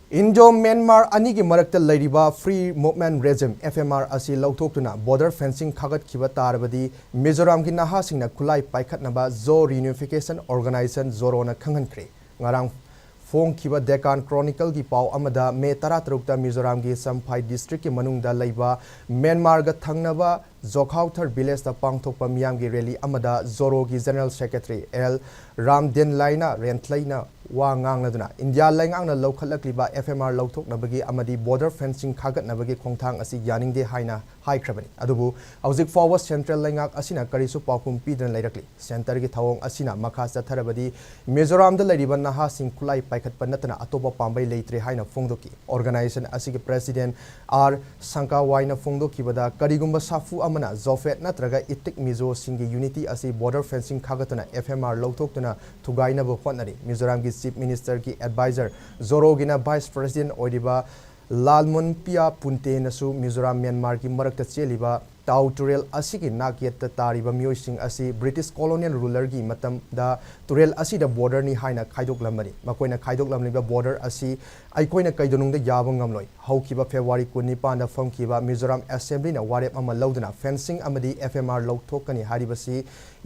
Indo-Myanmar anigi marakta lairiba free movement regime FMR asi louthok-tuna border fencing khagat-khiba tarabadi Mizoram ki naha singna khulai paikhat-naba Zo Reunification Organization ZoRO na khanghankhre ngarang Fong Kiba Deccan Chronicle ki pau amada me taratrukta Mizoram ki Samphai district ki manungda laiba Myanmar ga thangnaba Zokhauthar village da pangthokpa miyam ki rally amada ZoRO ki General Secretary L Ramden Laina Rentlaina wa ngangnaduna India laingangna lokhalakliba FMR louthok-nabagi amadi border fencing khagat-nabagi khongthang asi yaningde haina haikrabani adubu hauzik forward central laingak asina karisu paukum pidran lairakli center ki thawong asina makha chatharabadi Mizoram da lairiba naha sing khulai paikhatpa natana atopa pambai leitre haina phongdoki organization asigi president R Sanka waina phongdoki bada karigumba safu amana zofet natraga itik mizo singi unity asi border fencing khagatuna FMR louthok-tuna thugaina bo hotnari Mizoram ki Chief Minister ki advisor ZoRO gina Vice President Oidiba Lalmun Pia Punte nasu Mizoram Myanmar ki marakta cheliba Tau Turel asigi nakyet tariba miyosing asi British colonial ruler gi matam da Turel asi da border ni haina khaidok lamani makoina khaidok lamliba border asi aikoina kaidonung da yaba ngamloi haukiba February 19 da famkiba Mizoram Assembly na warep ama lauduna fencing amadi FMR louthok kani haribasi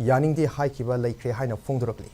yaningdi haikiba laikre haina phongdorakli